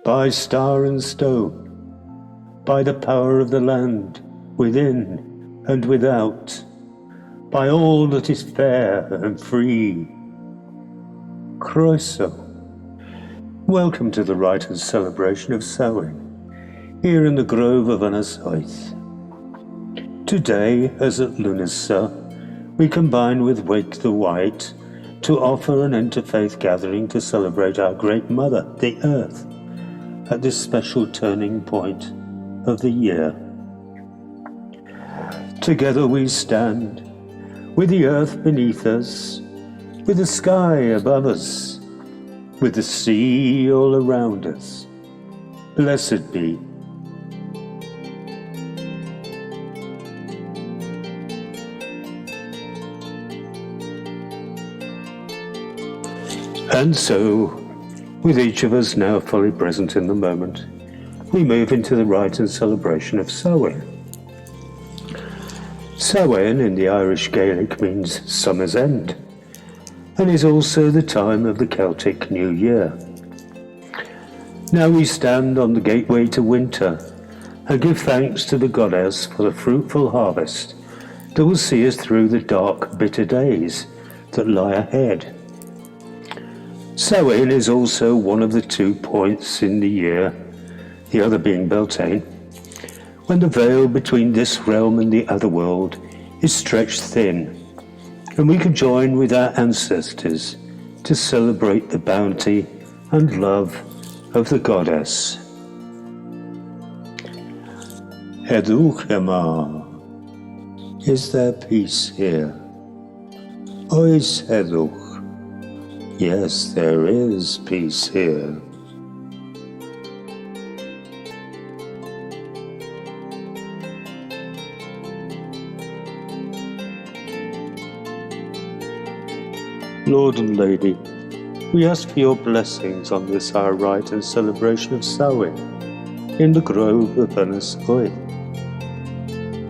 by star and stone, by the power of the land, within and without, by all that is fair and free. Croeso. Welcome to the rite and celebration of Samhain, here in the grove of Wight. Today, as at Lunasa, we combine with Wight the Wight to offer an interfaith gathering to celebrate our great mother, the Earth, at this special turning point of the year. Together we stand, with the earth beneath us, with the sky above us, with the sea all around us. Blessed be. And so, with each of us now fully present in the moment, we move into the rite and celebration of Samhain. Samhain in the Irish Gaelic means summer's end, and is also the time of the Celtic New Year. Now we stand on the gateway to winter and give thanks to the goddess for the fruitful harvest that will see us through the dark, bitter days that lie ahead. Samhain is also one of the 2 points in the year, the other being Beltane, when the veil between this realm and the other world is stretched thin, and we can join with our ancestors to celebrate the bounty and love of the goddess. Heddwch yma. Is there peace here? Oes heddwch. Yes, there is peace here. Lord and Lady, we ask for your blessings on this our rite and celebration of Samhain in the grove of Wight.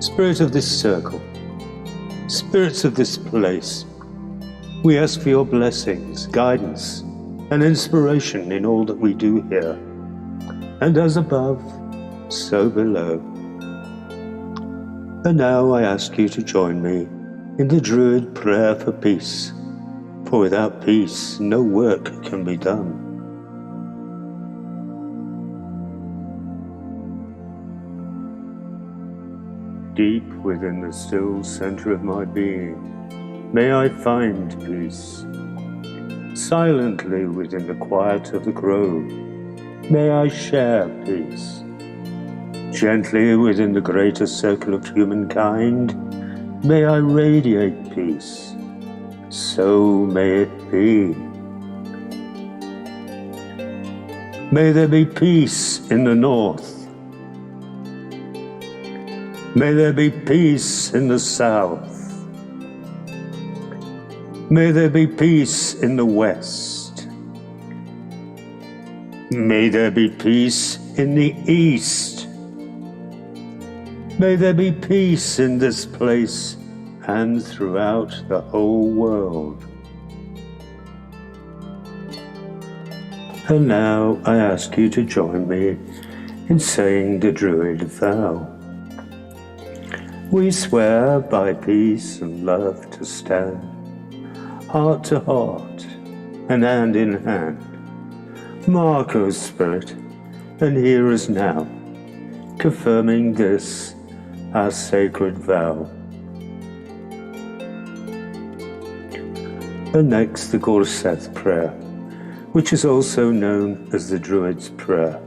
Spirit of this circle, spirits of this place, we ask for your blessings, guidance, and inspiration in all that we do here, and as above, so below. And now I ask you to join me in the Druid prayer for peace, for without peace no work can be done. Deep within the still center of my being, may I find peace. Silently within the quiet of the grove, may I share peace. Gently within the greater circle of humankind, may I radiate peace. So may it be. May there be peace in the north. May there be peace in the south. May there be peace in the west. May there be peace in the east. May there be peace in this place and throughout the whole world. And now I ask you to join me in saying the Druid vow. We swear by peace and love to stand, heart to heart, and hand in hand. Mark, O Spirit, and hear us now, confirming this, our sacred vow. And next, the Gorseth prayer, which is also known as the Druid's prayer.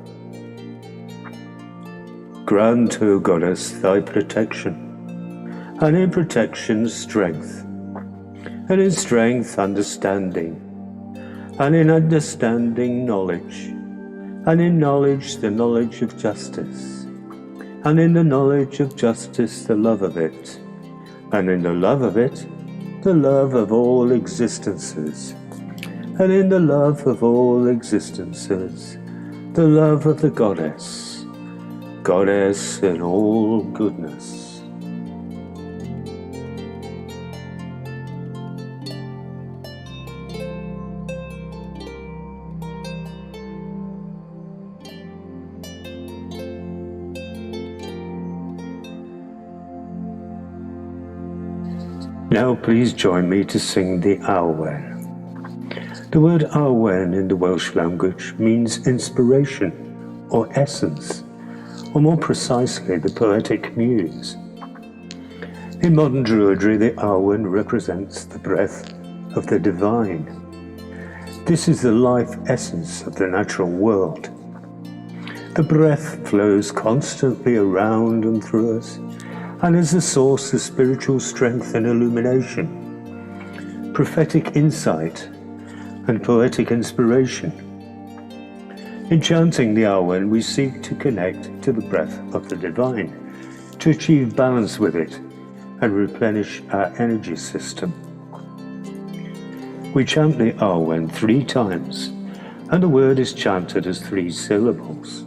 Grant, O Goddess, thy protection, and in protection strength, and in strength understanding, and in understanding knowledge, and in knowledge the knowledge of justice, and in the knowledge of justice the love of it, and in the love of it the love of all existences, and in the love of all existences the love of the goddess, goddess in all goodness. Now please join me to sing the Awen. The word Awen in the Welsh language means inspiration or essence, or more precisely the poetic muse. In modern Druidry, the Awen represents the breath of the divine. This is the life essence of the natural world. The breath flows constantly around and through us, and is the source of spiritual strength and illumination, prophetic insight, and poetic inspiration. In chanting the Awen, we seek to connect to the breath of the divine, to achieve balance with it, and replenish our energy system. We chant the Awen 3 times, and the word is chanted as 3 syllables.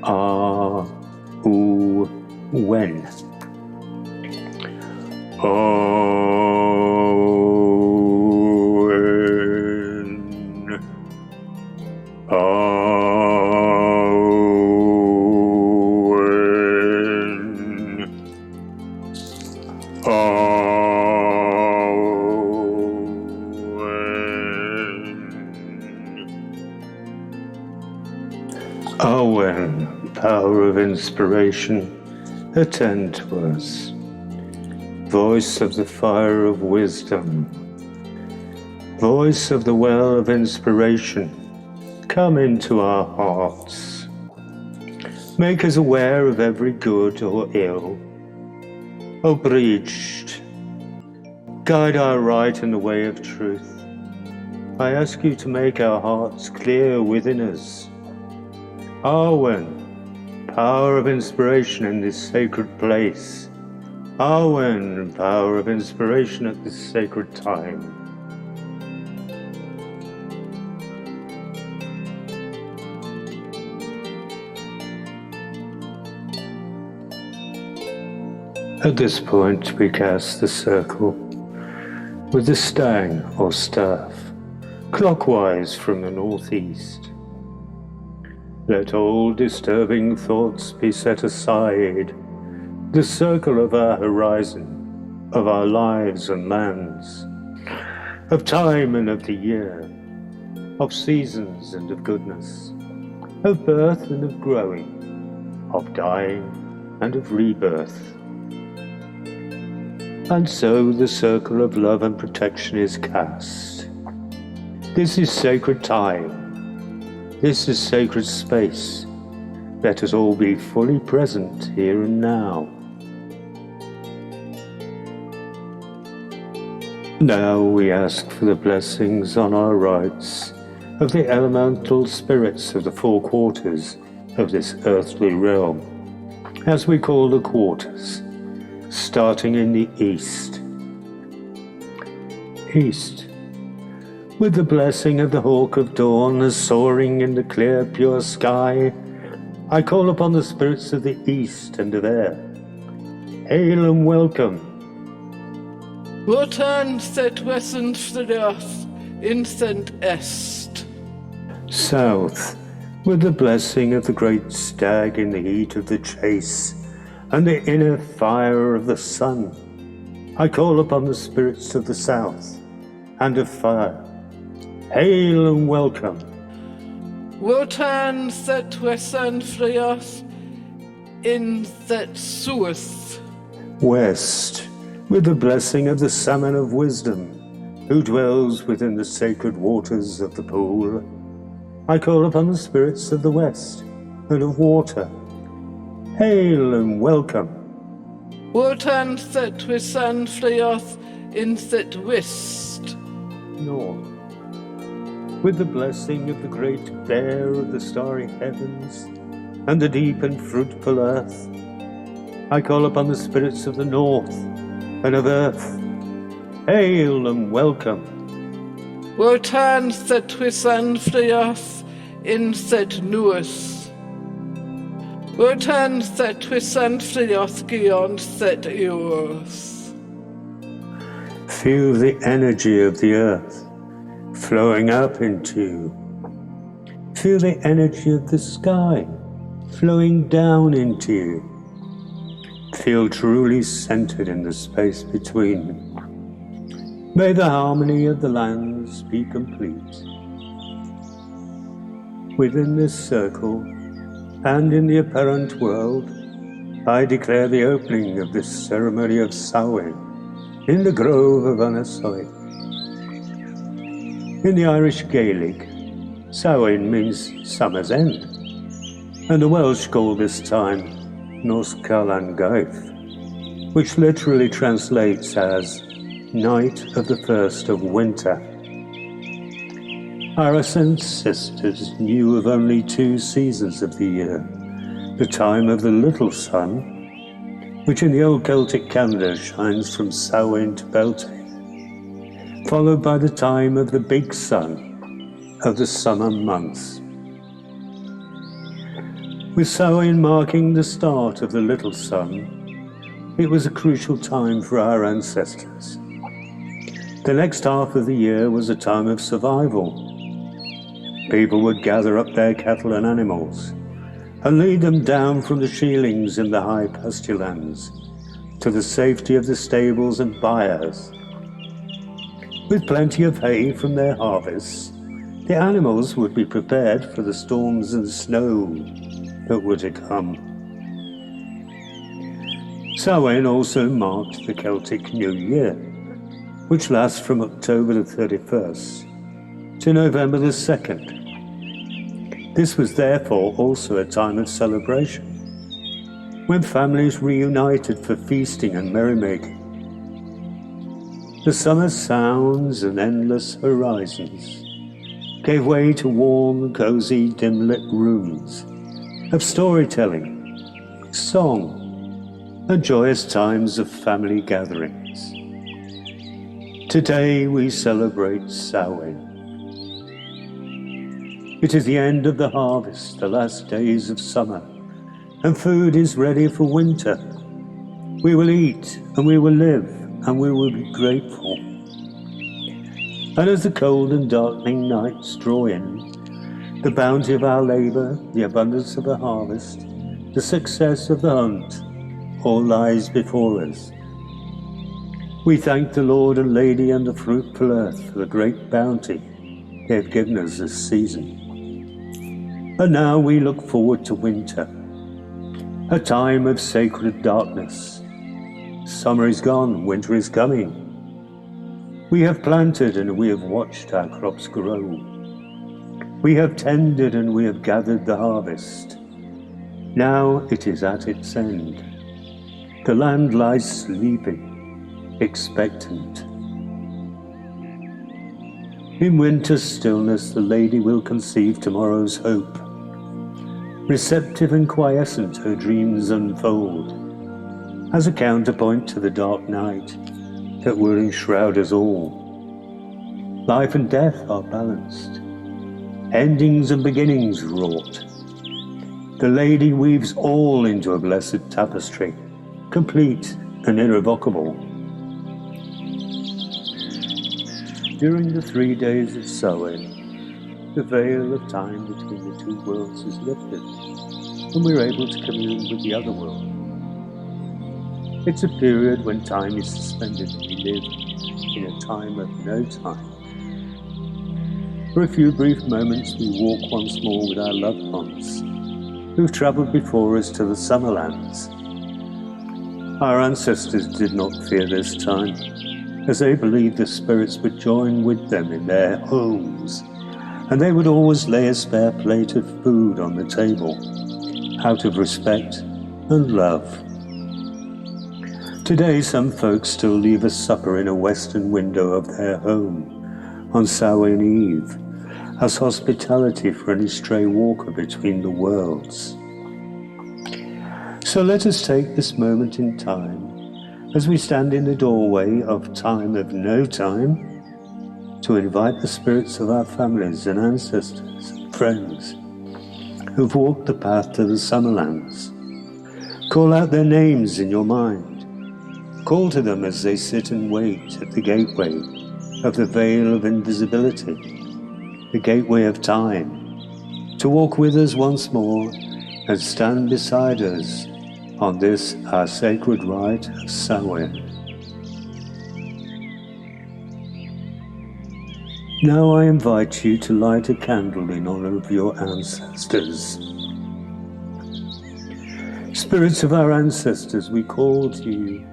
A, U, Wen. Awen. Awen. Awen, power of inspiration, attend to us. Voice of the fire of wisdom, voice of the well of inspiration, come into our hearts. Make us aware of every good or ill. O breached, guide our right in the way of truth. I ask you to make our hearts clear within us. Awen, power of inspiration in this sacred place. Awen, power of inspiration at this sacred time. At this point, we cast the circle with the stang or staff, clockwise from the northeast. Let all disturbing thoughts be set aside. The circle of our horizon, of our lives and lands, of time and of the year, of seasons and of goodness, of birth and of growing, of dying and of rebirth. And so the circle of love and protection is cast. This is sacred time. This is sacred space. Let us all be fully present here and now. Now we ask for the blessings on our rights of the elemental spirits of the 4 quarters of this earthly realm, as we call the quarters, starting in the east. East. With the blessing of the hawk of dawn as soaring in the clear, pure sky, I call upon the spirits of the east and of air. Hail and welcome. Wotan set western Fridath, incent est. South. With the blessing of the great stag in the heat of the chase and the inner fire of the sun, I call upon the spirits of the south and of fire. Hail and welcome. Wotan set western Fridath, incent sueth. West. With the blessing of the salmon of wisdom, who dwells within the sacred waters of the pool, I call upon the spirits of the west and of water. Hail and welcome. Wotan set western Fridath, incent west. North. With the blessing of the great bear of the starry heavens and the deep and fruitful earth, I call upon the spirits of the north and of earth. Hail and welcome. Wotan set western Fridath, incent nuus. Wotan set western Fridath, beyond set eos. Feel the energy of the earth flowing up into you. Feel the energy of the sky flowing down into you. feel truly centered in the space between. May the harmony of the lands be complete. Within this circle, and in the apparent world, I declare the opening of this ceremony of Samhain in the grove of Anasoy. In the Irish Gaelic, Samhain means summer's end, and the Welsh call this time Nos Calan Gaeth, which literally translates as night of the first of winter. Our ancestors knew of only 2 seasons of the year, the time of the little sun, which in the old Celtic calendar shines from Samhain to Beltane, followed by the time of the big sun of the summer months. With Samhain marking the start of the little sun, it was a crucial time for our ancestors. The next half of the year was a time of survival. People would gather up their cattle and animals and lead them down from the sheilings in the high pasture lands to the safety of the stables and byres. With plenty of hay from their harvests, the animals would be prepared for the storms and snow that were to come. Samhain also marked the Celtic New Year, which lasts from October the 31st to November the 2nd. This was therefore also a time of celebration, when families reunited for feasting and merrymaking. The summer sounds and endless horizons gave way to warm, cozy, dim-lit rooms of storytelling, song, and joyous times of family gatherings. Today we celebrate Samhain. It is the end of the harvest, the last days of summer, and food is ready for winter. We will eat, and we will live, and we will be grateful. And as the cold and darkening nights draw in, the bounty of our labor, the abundance of the harvest, the success of the hunt, all lies before us. We thank the Lord and Lady and the fruitful earth for the great bounty they have given us this season. And now we look forward to winter, a time of sacred darkness. Summer is gone, winter is coming. We have planted and we have watched our crops grow. We have tended and we have gathered the harvest. Now it is at its end. The land lies sleeping, expectant. In winter's stillness the Lady will conceive tomorrow's hope. Receptive and quiescent her dreams unfold, as a counterpoint to the dark night that will enshroud us all. Life and death are balanced, endings and beginnings wrought. The Lady weaves all into a blessed tapestry, complete and irrevocable. During the 3 days of Samhain, the veil of time between the 2 worlds is lifted, and we're able to commune with the other world. It's a period when time is suspended and we live in a time of no time. For a few brief moments we walk once more with our loved ones, who've travelled before us to the summer lands. Our ancestors did not fear this time, as they believed the spirits would join with them in their homes, and they would always lay a spare plate of food on the table, out of respect and love. Today some folks still leave a supper in a western window of their home on Samhain Eve, as hospitality for any stray walker between the worlds. So let us take this moment in time, as we stand in the doorway of time of no time, to invite the spirits of our families and ancestors and friends who've walked the path to the Summerlands. Call out their names in your mind. Call to them as they sit and wait at the gateway of the veil of invisibility, the gateway of time, to walk with us once more and stand beside us on this our sacred rite of Samhain. Now I invite you to light a candle in honor of your ancestors. Spirits of our ancestors, we call to you.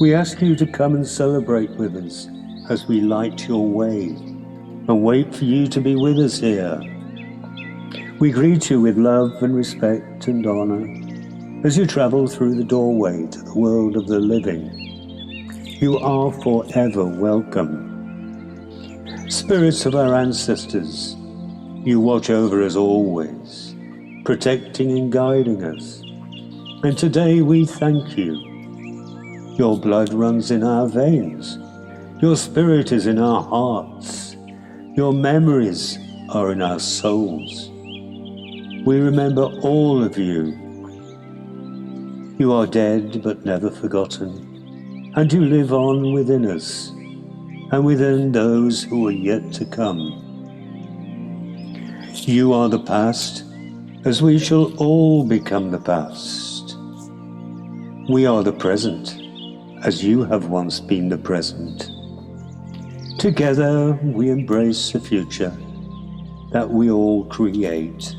We ask you to come and celebrate with us as we light your way and wait for you to be with us here. We greet you with love and respect and honor as you travel through the doorway to the world of the living. You are forever welcome. Spirits of our ancestors, you watch over us always, protecting and guiding us. And today we thank you. Your blood runs in our veins. Your spirit is in our hearts. Your memories are in our souls. We remember all of you. You are dead but never forgotten, and you live on within us, and within those who are yet to come. You are the past, as we shall all become the past. We are the present, as you have once been the present. Together we embrace the future that we all create.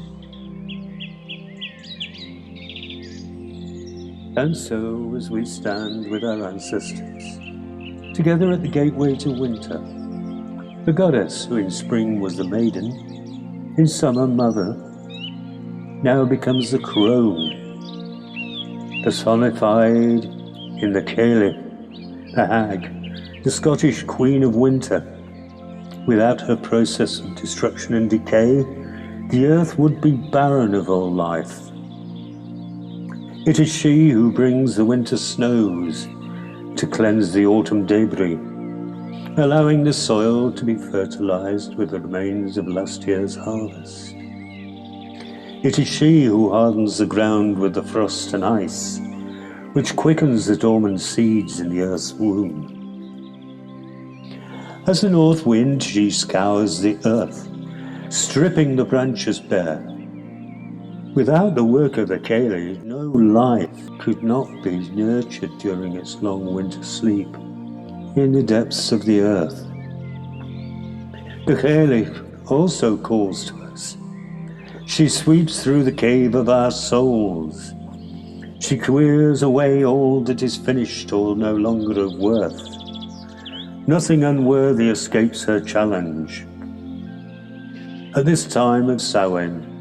And so, as we stand with our ancestors, together at the gateway to winter, the goddess who in spring was the maiden, in summer mother, now becomes the crone, personified in the Cailleach, the hag, the Scottish queen of winter. Without her process of destruction and decay, the earth would be barren of all life. It is she who brings the winter snows to cleanse the autumn debris, allowing the soil to be fertilized with the remains of last year's harvest. It is she who hardens the ground with the frost and ice, which quickens the dormant seeds in the earth's womb. As the north wind, she scours the earth, stripping the branches bare. Without the work of the Cailleach, no life could not be nurtured during its long winter sleep in the depths of the earth. The Cailleach also calls to us. She sweeps through the cave of our souls. She clears away all that is finished or no longer of worth. Nothing unworthy escapes her challenge. At this time of Samhain,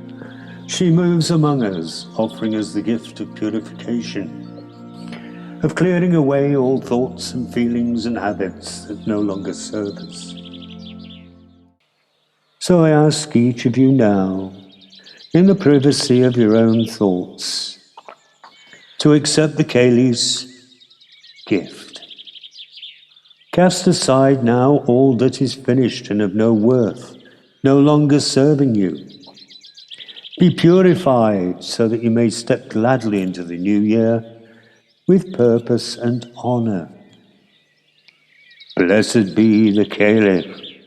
she moves among us, offering us the gift of purification, of clearing away all thoughts and feelings and habits that no longer serve us. So I ask each of you now, in the privacy of your own thoughts, to accept the Cailleach's gift. Cast aside now all that is finished and of no worth, no longer serving you. Be purified so that you may step gladly into the new year with purpose and honor. Blessed be the Cailleach.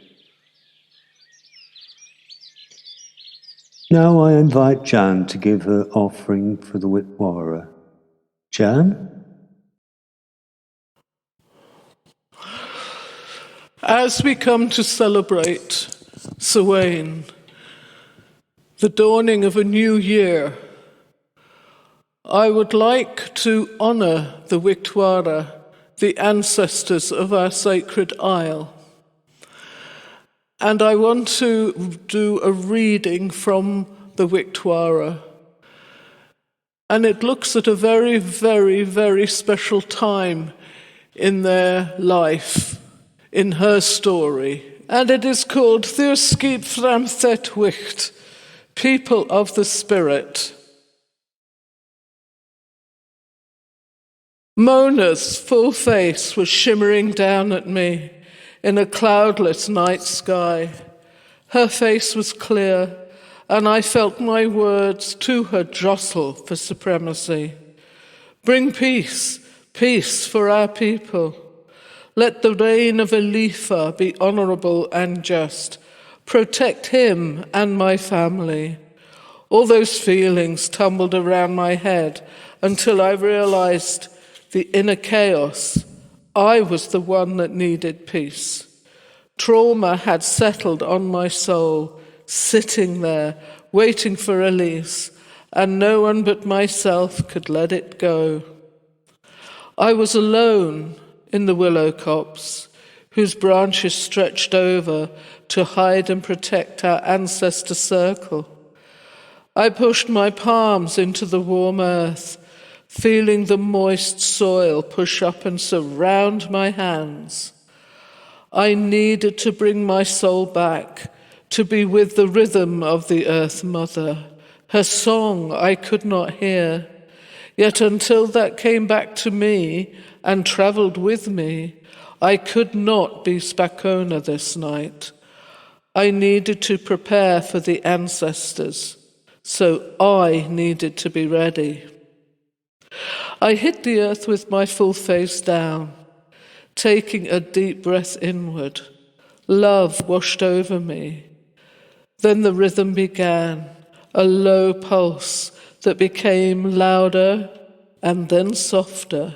Now I invite Jan to give her offering for the Witwara. Jan? As we come to celebrate Samhain, the dawning of a new year, I would like to honour the Witwara, the ancestors of our sacred isle. And I want to do a reading from the Witwara. And it looks at a very, very, very special time in their life, in her story. And it is called Thurskeep Framthet Wicht, People of the Spirit. Mona's full face was shimmering down at me in a cloudless night sky. Her face was clear, and I felt my words to her jostle for supremacy. Bring peace, peace for our people. Let the reign of Elifa be honourable and just. Protect him and my family. All those feelings tumbled around my head until I realized the inner chaos. I was the one that needed peace. Trauma had settled on my soul, sitting there, waiting for release, and no one but myself could let it go. I was alone in the willow copse, whose branches stretched over to hide and protect our ancestor circle. I pushed my palms into the warm earth, feeling the moist soil push up and surround my hands. I needed to bring my soul back, to be with the rhythm of the Earth Mother. Her song I could not hear, yet until that came back to me and travelled with me, I could not be Spakona this night. I needed to prepare for the ancestors, so I needed to be ready. I hit the earth with my full face down, taking a deep breath inward. Love washed over me. Then the rhythm began, a low pulse that became louder and then softer.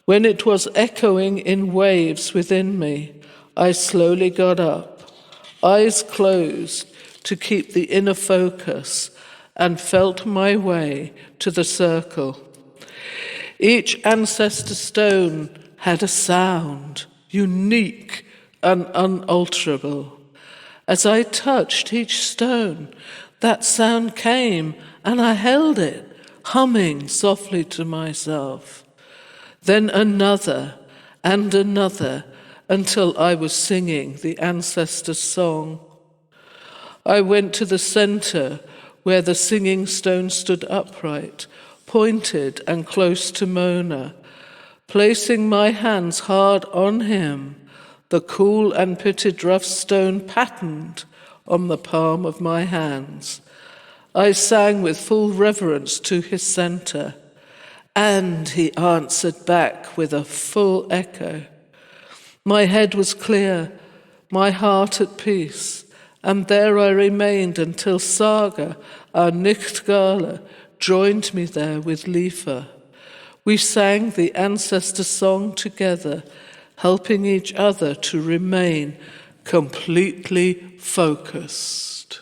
When it was echoing in waves within me, I slowly got up, eyes closed to keep the inner focus, and felt my way to the circle. Each ancestor stone had a sound, unique and unalterable. As I touched each stone, that sound came, and I held it, humming softly to myself. Then another and another, until I was singing the ancestor song. I went to the center where the singing stone stood upright, pointed and close to Mona, placing my hands hard on him, the cool and pitted rough stone patterned on the palm of my hands. I sang with full reverence to his center, and he answered back with a full echo. My head was clear, my heart at peace, and there I remained until Saga, our Nichtgala, joined me there with Lifa. We sang the ancestor song together, helping each other to remain completely focused.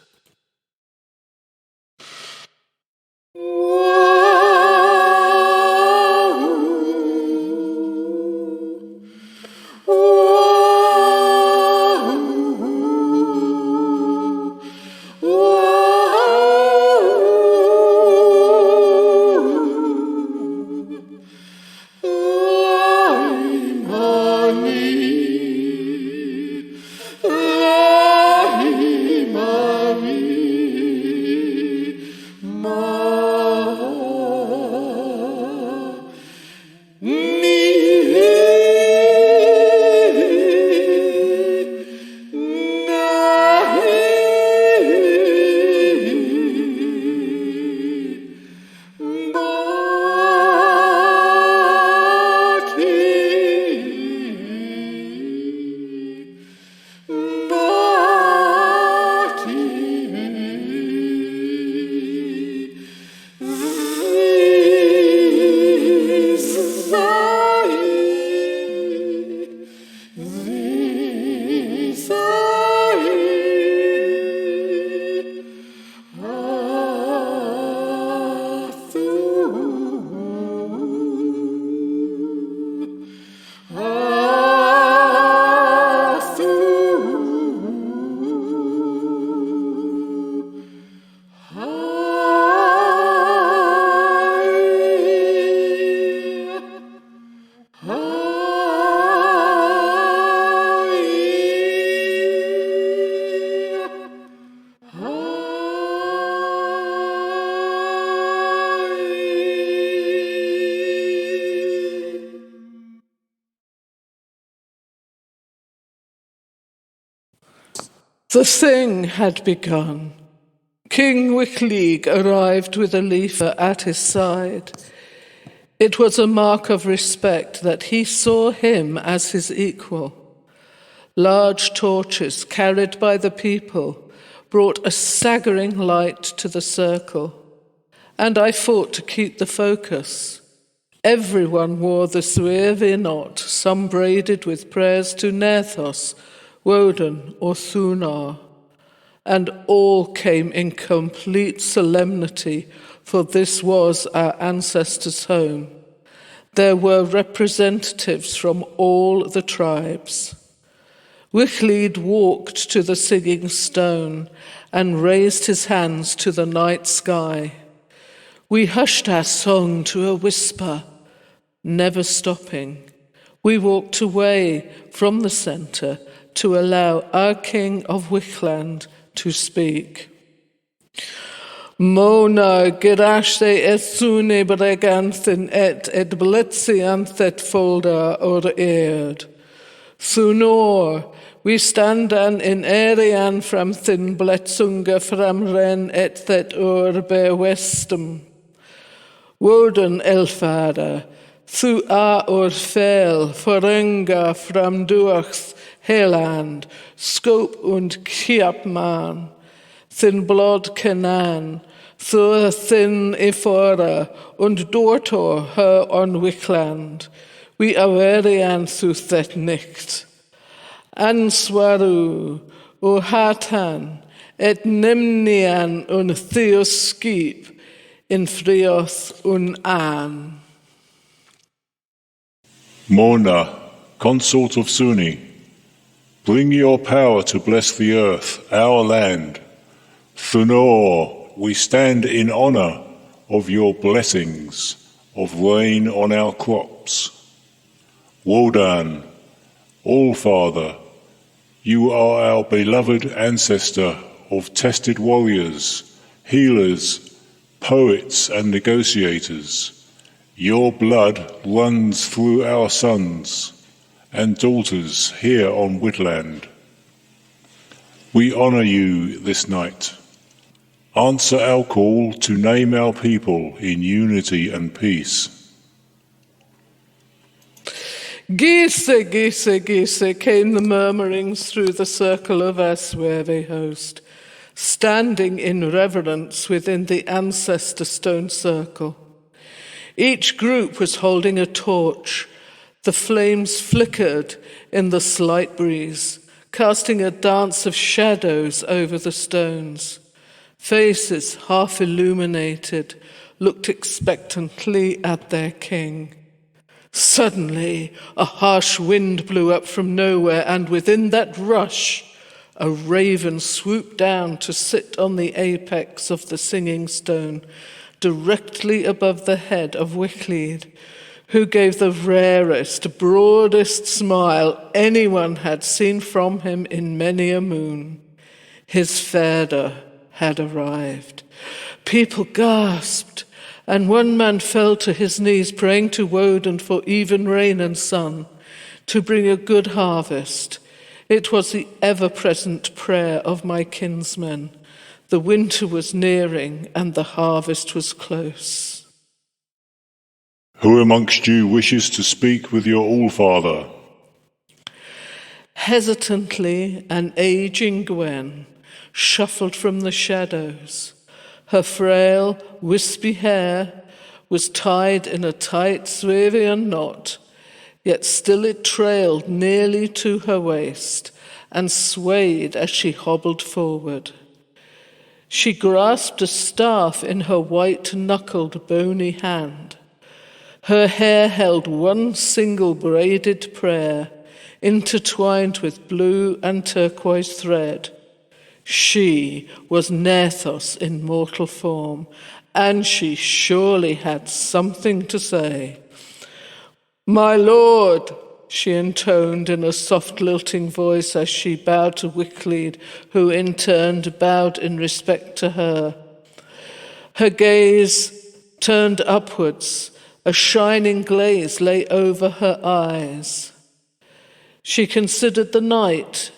The thing had begun. King Wichlig arrived with Alifa at his side. It was a mark of respect that he saw him as his equal. Large torches carried by the people brought a staggering light to the circle. and I fought to keep the focus. Everyone wore the sueve knot, some braided with prayers to Nethos, Woden, or Thunar, and all came in complete solemnity, for this was our ancestors' home. There were representatives from all the tribes. Wichtleed walked to the singing stone and raised his hands to the night sky. We hushed our song to a whisper, never stopping. We walked away from the centre to allow our king of Wichtland to speak. Mona gerashe et sune breganthin et blitzianthet folda or eerd. Thunor, we stand an in Arian from thin bletsunga from ren et thet be westum. Woden elfada, thu a fel, forenga from duachs heland, scope und kiapman, thin blood kenan, thur thin efora, und dortor her on Wichtland, we awerian thu thet nicht. Answaru, o hatan, et nimnian un theos skip, in frioth un an. Mona, consort of Suni, bring your power to bless the earth, our land. Thunor, we stand in honour of your blessings, of rain on our crops. Wodan, All-Father, you are our beloved ancestor of tested warriors, healers, poets and negotiators. Your blood runs through our sons and daughters here on Wichtland. We honour you this night. Answer our call to name our people in unity and peace. Gise, Gise, Gise, came the murmurings through the circle of our suave host, standing in reverence within the ancestor stone circle. Each group was holding a torch. The flames flickered in the slight breeze, casting a dance of shadows over the stones. Faces, half illuminated, looked expectantly at their king. Suddenly, a harsh wind blew up from nowhere, and within that rush, a raven swooped down to sit on the apex of the singing stone, directly above the head of Wichtleed, who gave the rarest, broadest smile anyone had seen from him in many a moon. His Ferda had arrived. People gasped, and one man fell to his knees, praying to Woden for even rain and sun, to bring a good harvest. It was the ever-present prayer of my kinsmen. The winter was nearing, and the harvest was close. Who amongst you wishes to speak with your All-Father? Hesitantly, an aging Gwen shuffled from the shadows. Her frail, wispy hair was tied in a tight Swavian knot, yet still it trailed nearly to her waist and swayed as she hobbled forward. She grasped a staff in her white-knuckled, bony hand. Her hair held one single braided prayer, intertwined with blue and turquoise thread. She was Nethos in mortal form, and she surely had something to say. "My lord," she intoned in a soft lilting voice as she bowed to Wichtleed, who in turn bowed in respect to her. Her gaze turned upwards. A shining glaze lay over her eyes. She considered the night,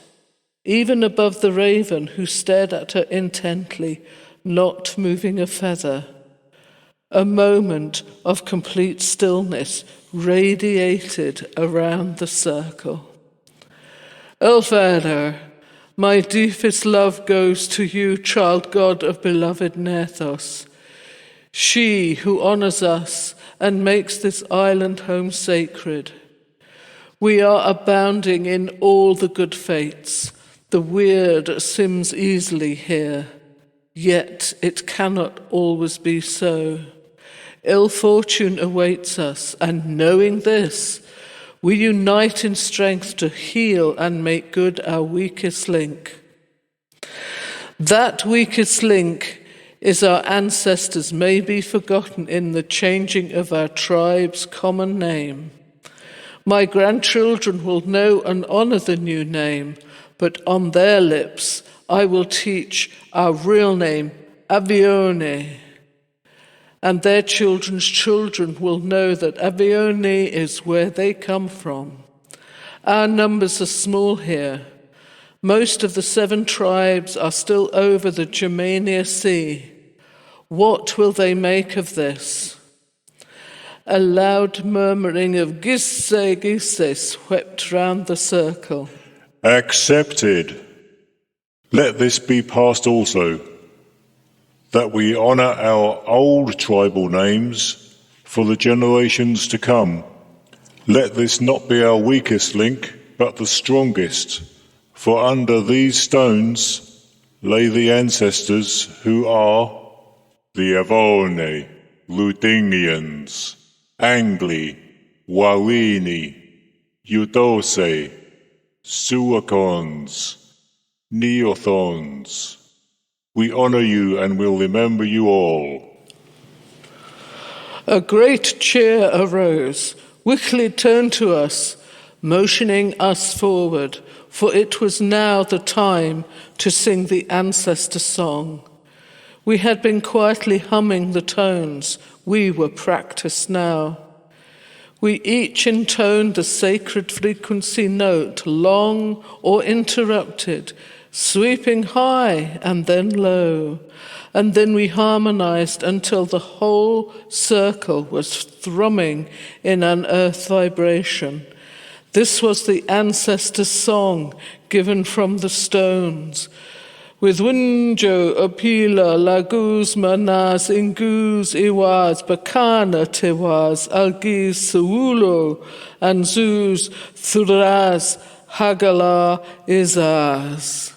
even above the raven, who stared at her intently, not moving a feather. A moment of complete stillness radiated around the circle. Elfeder, my deepest love goes to you, child god of beloved Nethos. she who honours us and makes this island home sacred. We are abounding in all the good fates. The weird sims easily here, yet it cannot always be so. Ill fortune awaits us, and knowing this, we unite in strength to heal and make good our weakest link. That weakest link is our ancestors may be forgotten in the changing of our tribe's common name. My grandchildren will know and honour the new name, but on their lips I will teach our real name, Avione. And their children's children will know that Avione is where they come from. Our numbers are small here. Most of the 7 tribes are still over the Germania Sea. What will they make of this? A loud murmuring of Gisse, Gisse swept round the circle. Accepted. Let this be passed also, that we honour our old tribal names for the generations to come. Let this not be our weakest link, but the strongest, for under these stones lay the ancestors who are the Avone, Ludingians, Angli, Warini, Eudose, Suakons, Neothons. We honour you and will remember you all. A great cheer arose. Wicked turned to us, motioning us forward, for it was now the time to sing the ancestor song. We had been quietly humming the tones. We were practiced now. We each intoned the sacred frequency note, long or interrupted, sweeping high and then low, and then we harmonized until the whole circle was thrumming in an earth vibration. This was the ancestor song given from the stones. With Winjo, Apila, Laguz, Manas, Inguz, Iwaz, Bakana, Tewaz, Algiz, Sewulo, and Zuz, Thuraz, Hagala, Izaz.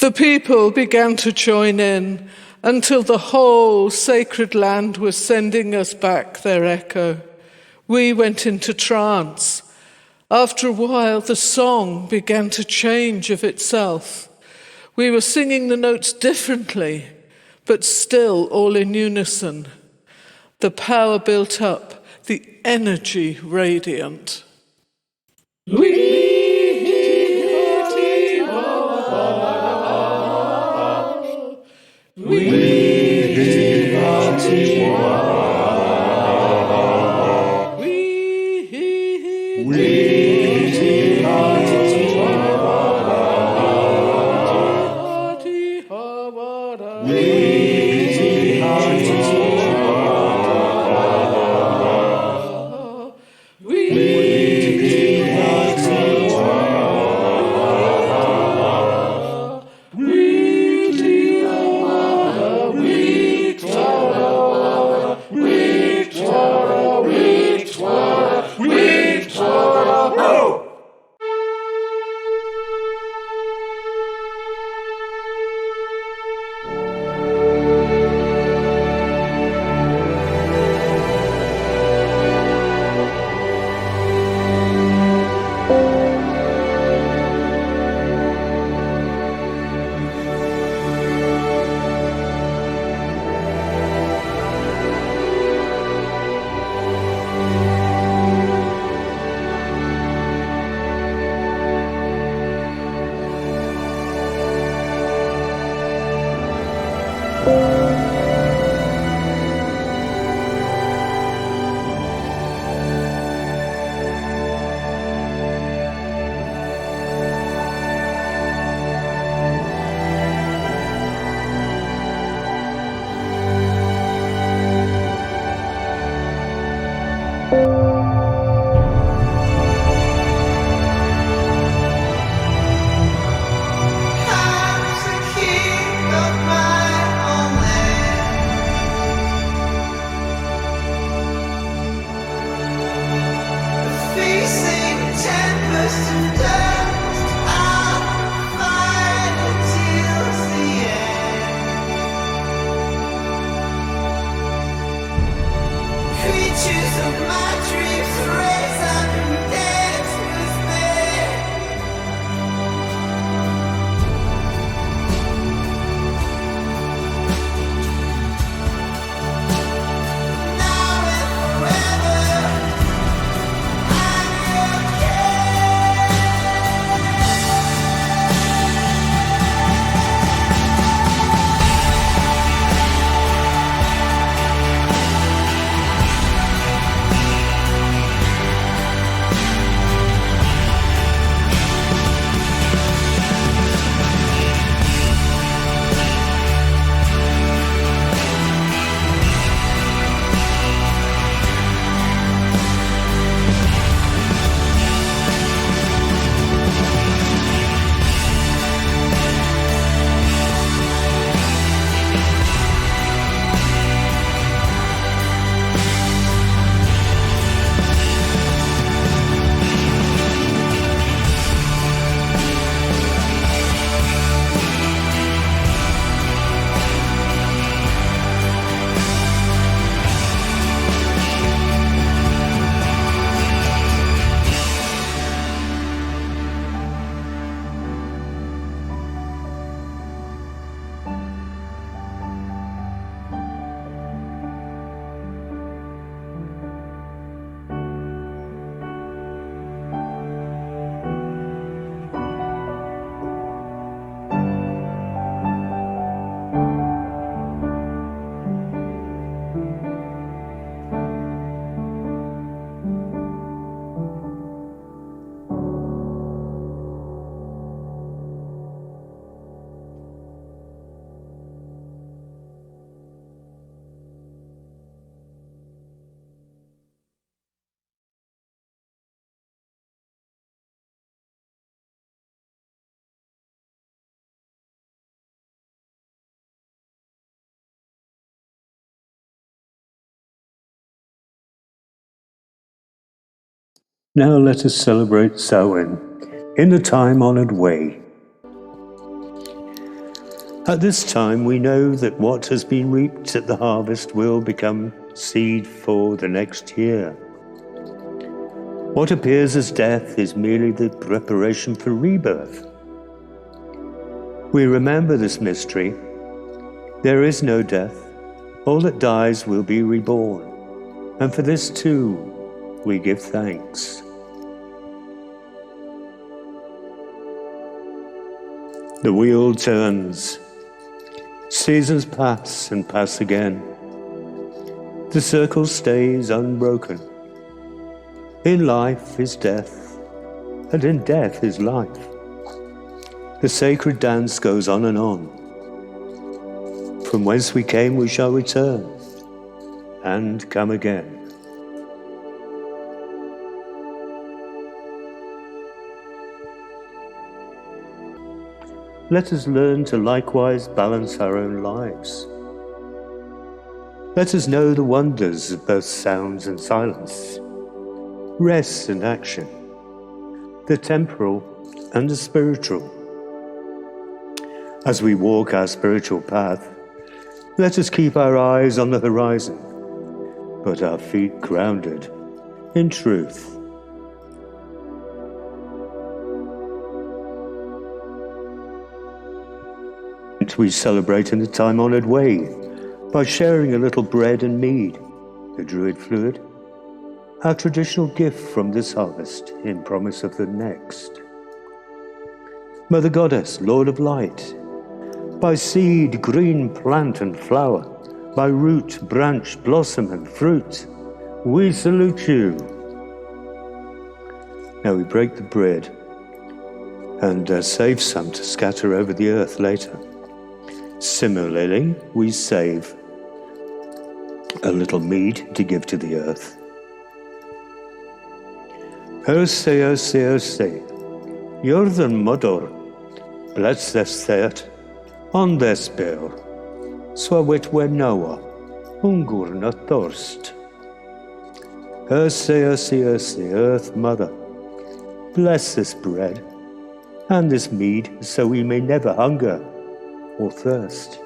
The people began to join in until the whole sacred land was sending us back their echo. We went into trance. After a while, the song began to change of itself. We were singing the notes differently, but still all in unison. The power built up, the energy radiant. We Now let us celebrate Samhain in the time-honoured way. At this time we know that what has been reaped at the harvest will become seed for the next year. What appears as death is merely the preparation for rebirth. We remember this mystery. There is no death. All that dies will be reborn. And for this too, we give thanks. The wheel turns. Seasons pass and pass again. The circle stays unbroken. In life is death, and in death is life. The sacred dance goes on and on. From whence we came we shall return, and come again. Let us learn to likewise balance our own lives. Let us know the wonders of both sounds and silence, rest and action, the temporal and the spiritual. As we walk our spiritual path, let us keep our eyes on the horizon, but our feet grounded in truth. We celebrate in the time-honoured way by sharing a little bread and mead, the Druid fluid, our traditional gift from this harvest in promise of the next. Mother Goddess, Lord of Light, by seed, green plant and flower, by root, branch, blossom and fruit, we salute you. Now we break the bread and save some to scatter over the earth later. Similarly, we save a little mead to give to the earth, Yrse, you're the mother, bless this theat, on this bear, so wit we Noah, hunger na thirst. Yrse, earth mother, bless this bread, and this mead, so we may never hunger or thirst.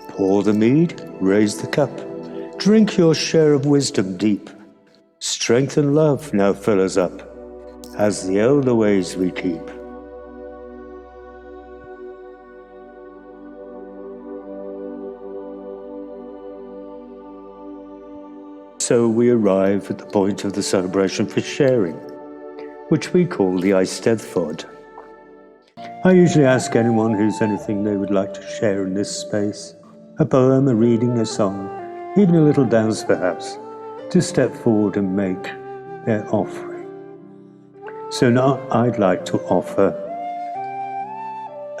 Pour the mead, raise the cup, drink your share of wisdom deep. Strength and love now fill us up, as the elder ways we keep. So we arrive at the point of the celebration for sharing, which we call the Eisteddfod. I usually ask anyone who's anything they would like to share in this space, a poem, a reading, a song, even a little dance perhaps, to step forward and make their offering. So now I'd like to offer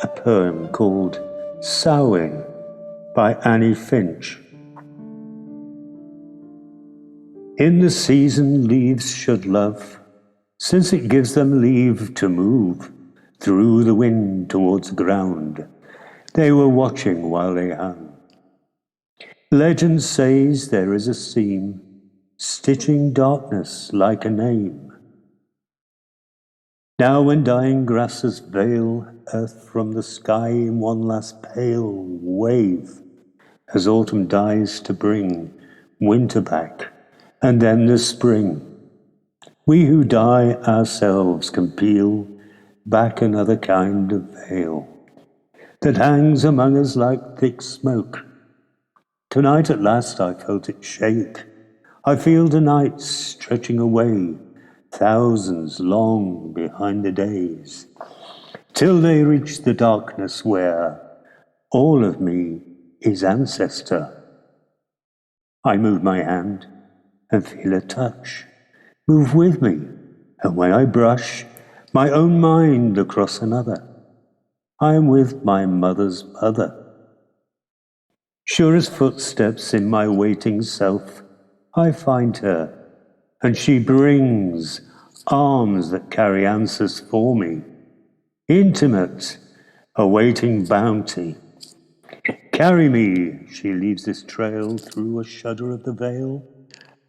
a poem called Samhain by Annie Finch. In the season leaves should love, since it gives them leave to move through the wind towards the ground. They were watching while they hung. Legend says there is a seam, stitching darkness like a name. Now when dying grasses veil earth from the sky in one last pale wave, as autumn dies to bring winter back, and then the spring, we who die ourselves can peel back another kind of veil that hangs among us like thick smoke. Tonight at last I felt it shake. I feel the nights stretching away, thousands long behind the days, till they reach the darkness where all of me is ancestor. I move my hand and feel a touch move with me, and when I brush my own mind across another, I am with my mother's mother. Sure as footsteps in my waiting self, I find her, and she brings arms that carry answers for me, intimate, awaiting bounty. Carry me, she leaves this trail through a shudder of the veil,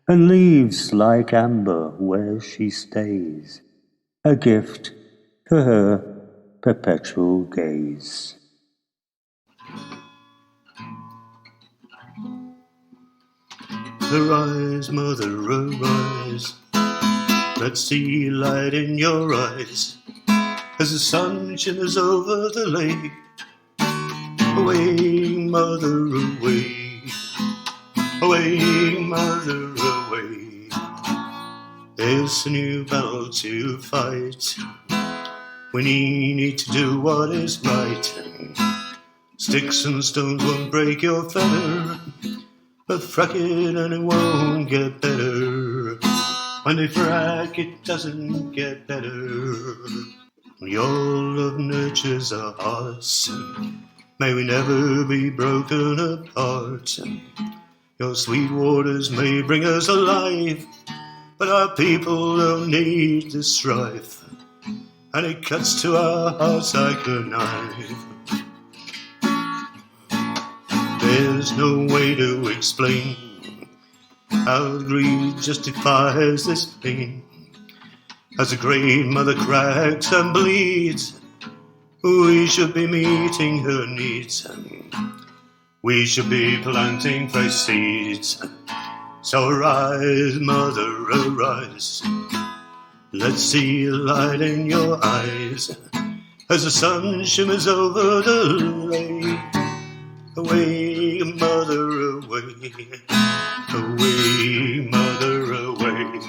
and leaves like amber where she stays, a gift for her perpetual gaze. Arise, mother, arise. Let's see light in your eyes as the sun shimmers over the lake. Away, mother, away. Away, mother, away. There's a new battle to fight. We need to do what is right. Sticks and stones won't break your feather, but frack it and it won't get better. When they frack, it doesn't get better. Your love nurtures our hearts, may we never be broken apart. Your sweet waters may bring us alive, but our people don't need the strife, and it cuts to our hearts like a knife. There's no way to explain how greed justifies this pain. As the great mother cracks and bleeds, we should be meeting her needs. We should be planting fresh seeds. So arise, mother, arise. Let's see a light in your eyes as the sun shimmers over the lake. Away, mother, away. Away, mother, away.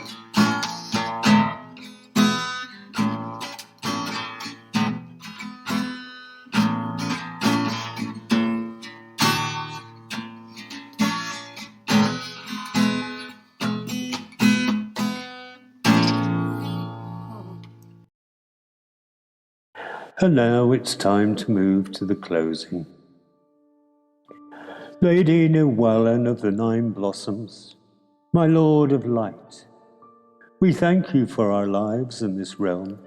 And now it's time to move to the closing. Lady Llewellyn of the 9 Blossoms, my lord of light, We thank you for our lives in this realm,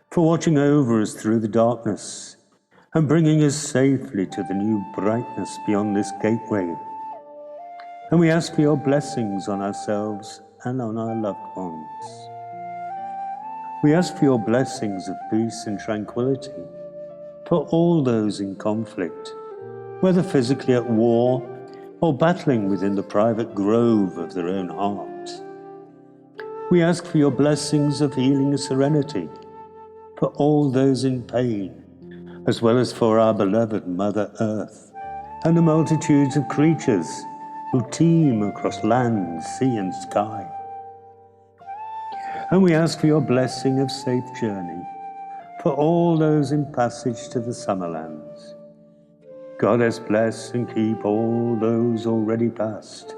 for watching over us through the darkness and bringing us safely to the new brightness beyond this gateway. And we ask for your blessings on ourselves and on our loved ones. We ask for your blessings of peace and tranquility for all those in conflict, whether physically at war or battling within the private grove of their own heart. We ask for your blessings of healing and serenity for all those in pain, as well as for our beloved Mother Earth and the multitudes of creatures who teem across land, sea and sky. And we ask for your blessing of safe journey for all those in passage to the Summerlands. Goddess bless and keep all those already past,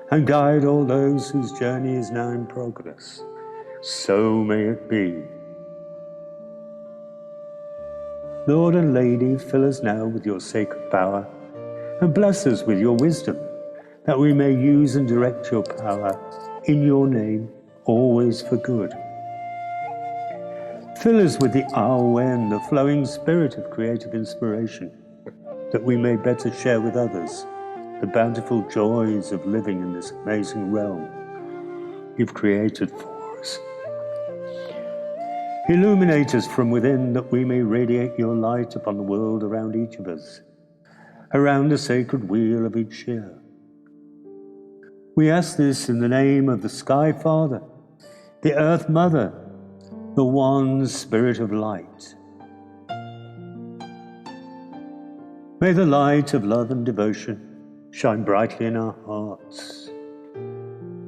and guide all those whose journey is now in progress. So may it be. Lord and Lady, fill us now with your sacred power, and bless us with your wisdom, that we may use and direct your power in your name, always for good. Fill us with the Awen, the flowing spirit of creative inspiration, that we may better share with others the bountiful joys of living in this amazing realm you've created for us. Illuminate us from within, that we may radiate your light upon the world around each of us, around the sacred wheel of each year. We ask this in the name of the Sky Father, the Earth Mother, the one Spirit of Light. May the light of love and devotion shine brightly in our hearts.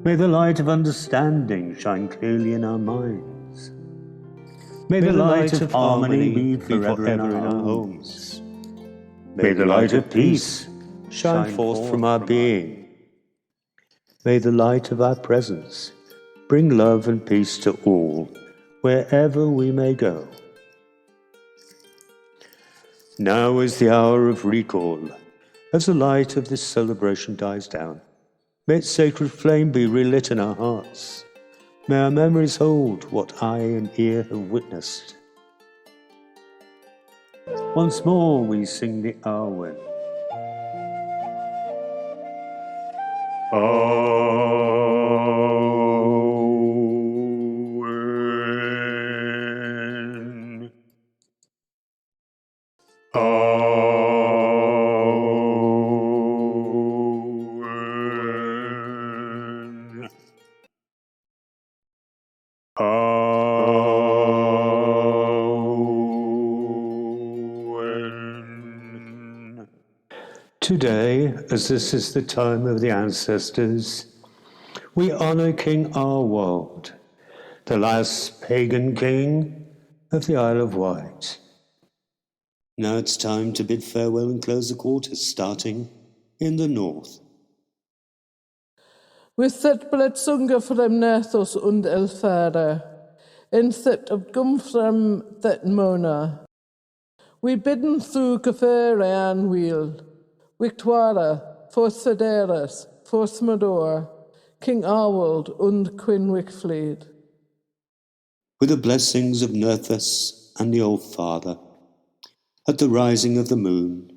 May the light of understanding shine clearly in our minds. May the light of harmony be forever in our homes. May the light of peace shine forth from our being. May the light of our presence bring love and peace to all, wherever we may go. Now is the hour of recall. As the light of this celebration dies down, may its sacred flame be relit in our hearts. May our memories hold what eye and ear have witnessed. Once more we sing the Awen. Awen. Awen. Awen. Today, as this is the time of the ancestors, we honor King Arwold, the last pagan king of the Isle of Wight. Now it's time to bid farewell and close the quarters, starting in the north. We set bledsunga frem nethos und elfere, in set of gumfrem that mona. We bidden through Gafere an wheel, Victoire, Forth Federas, Forth Mador, King Arwold und Queen Wickfleet. With the blessings of Nerthus and the Old Father, at the rising of the moon,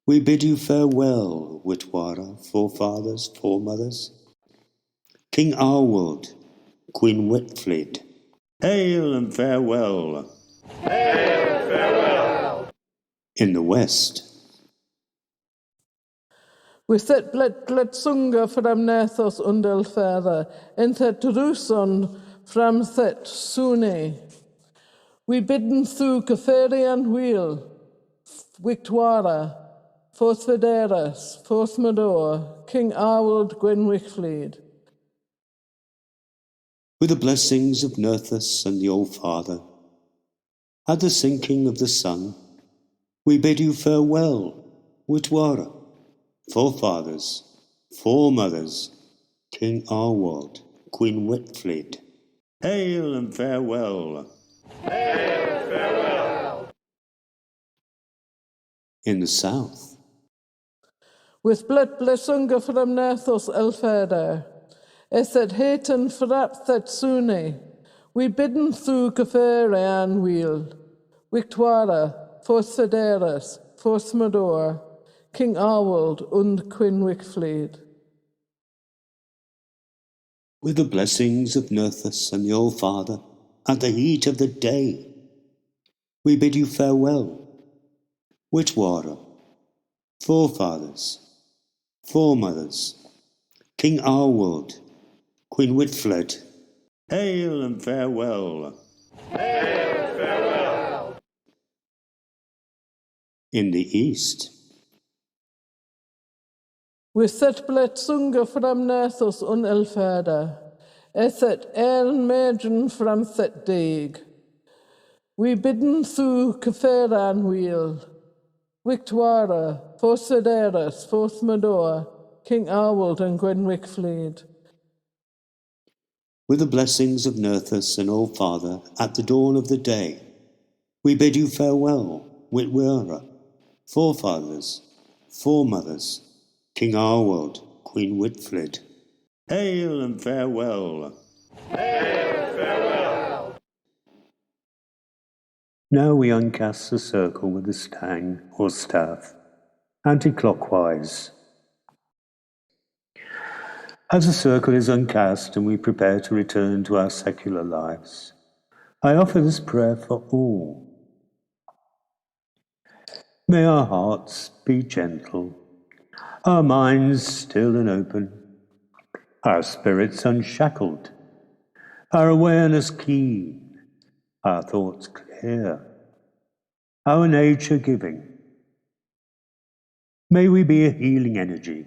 we bid you farewell, Witwara, forefathers, foremothers. King Arwold, Queen Whitfleet, hail and farewell. Hail, farewell. In the west, We set bledsunga frem nethos und elfere, in set druson frem set sune. We bidden through Gaferian wheel, Victoire, Forth Federas, Forth Mador, King Arwold, Gwyn Wickfleet. with the blessings of Nerthus and the Old Father, at the sinking of the sun, we bid you farewell, Witwara, forefathers, foremothers, King Arwold, Queen Whitfleet. Hail and farewell. Hail, farewell. In the south, With blessunga from Nethos elfere, Esed heten frat that sune, we bidden thu gafere an wheel, Victuara, Forsederes, Forsmador, King Arwold und Queen Wickfleet. With the blessings of Nerthus and the All-Father, at the heat of the day, we bid you farewell. Witwater, forefathers, foremothers, King Arwold, Queen Whitfled, hail and farewell. Hail, farewell. In the east, We set bletsunga from Nerthus un Elfada, Eset maiden from set dig. We bidden thu Caferan wheel, Victuara, Forsederes, Forsmador, King Arwold and Gwen Wickfleet. with the blessings of Nerthus and All-Father, at the dawn of the day, we bid you farewell, Witwera, forefathers, foremothers, King Arwold, Queen Whitfled. Hail and farewell. Hail, farewell. Now we uncast the circle with the stang or staff, anti-clockwise. As the circle is uncast and we prepare to return to our secular lives, I offer this prayer for all. May our hearts be gentle, our minds still and open, our spirits unshackled, our awareness keen, our thoughts clear, our nature giving. May we be a healing energy.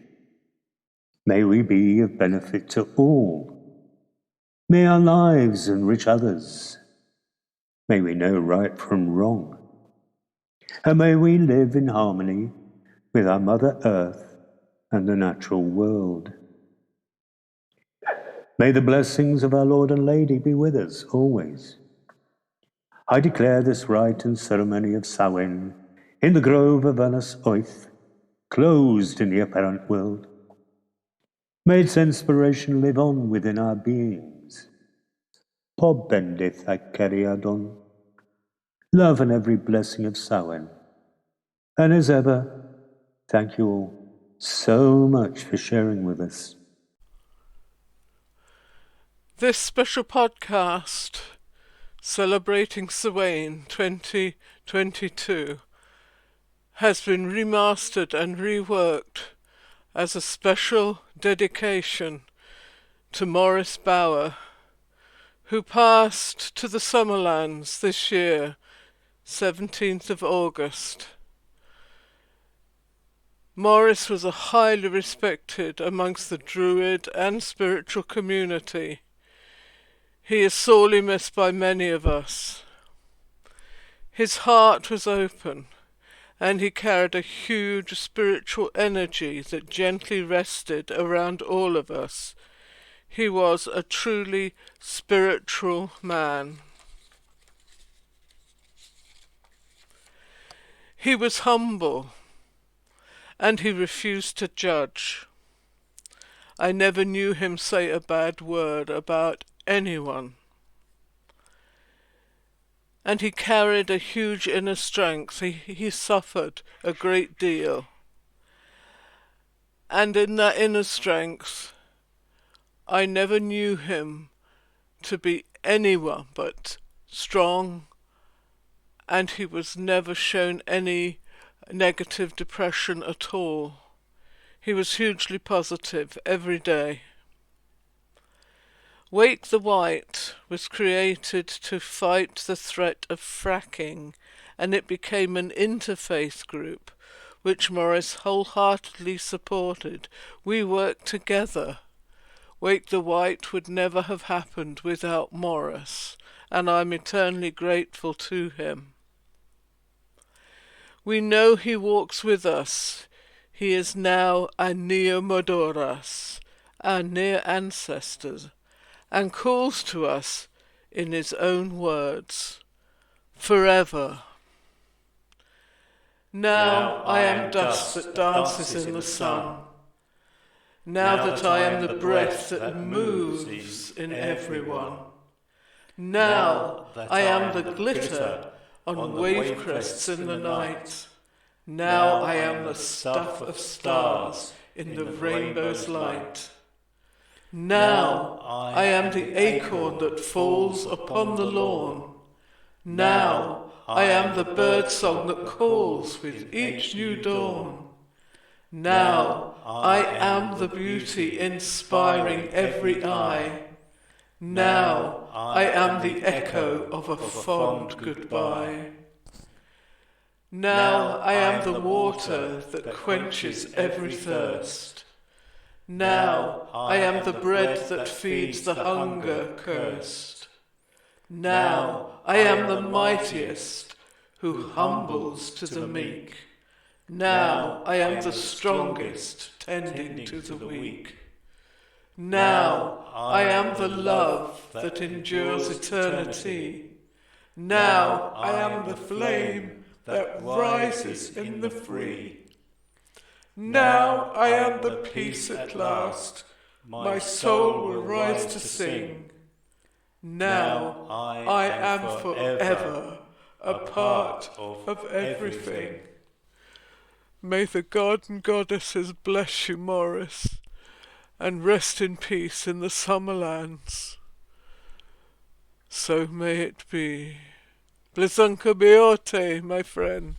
May we be of benefit to all. May our lives enrich others. May we know right from wrong. And may we live in harmony with our Mother Earth and the natural world. May the blessings of our Lord and Lady be with us always. I declare this rite and ceremony of Samhain in the grove of Anas Oath closed in the apparent world. May its inspiration live on within our beings. Pob bendith aceriadon. Love and every blessing of Samhain. And as ever, thank you all so much for sharing with us. This special podcast, celebrating Samhain 2022, has been remastered and reworked as a special dedication to Maurice Bower, who passed to the Summerlands this year, 17th of August. Maurice was a highly respected amongst the Druid and spiritual community. He is sorely missed by many of us. His heart was open, and he carried a huge spiritual energy that gently rested around all of us. He was a truly spiritual man. He was humble, and he refused to judge. I never knew him say a bad word about anyone. And he carried a huge inner strength. He suffered a great deal. And in that inner strength, I never knew him to be anyone but strong, and he was never shown any negative depression at all. He was hugely positive every day. Wake the Wight was created to fight the threat of fracking, and it became an interfaith group, which Maurice wholeheartedly supported. We worked together. Wake the Wight would never have happened without Maurice, and I'm eternally grateful to him. We know he walks with us. He is now a Neomodoras, our near ancestors, and calls to us in his own words, forever. Now I am dust that dances in the sun. now that I am the breath that moves in everyone. Now I am the glitter on wave crests in the night. Now I am the stuff of stars in the rainbow's light. Now I am the acorn that falls upon the lawn. Now I am the bird song that calls with each new dawn. Now I am the beauty inspiring every eye. Now I am the echo of a fond goodbye. Now I am the water that quenches every thirst. Now I am the bread that feeds the hunger cursed. Now I am the mightiest who humbles to the meek. Now I am the strongest tending to the weak. Now I am the love that endures eternity. Now I am the flame that rises in the free. Now I am the peace at last, my soul will rise to sing. Now I am forever a part of everything. May the god and goddesses bless you, Maurice, and rest in peace in the summer lands. So may it be. Blizunka Biote, my friend.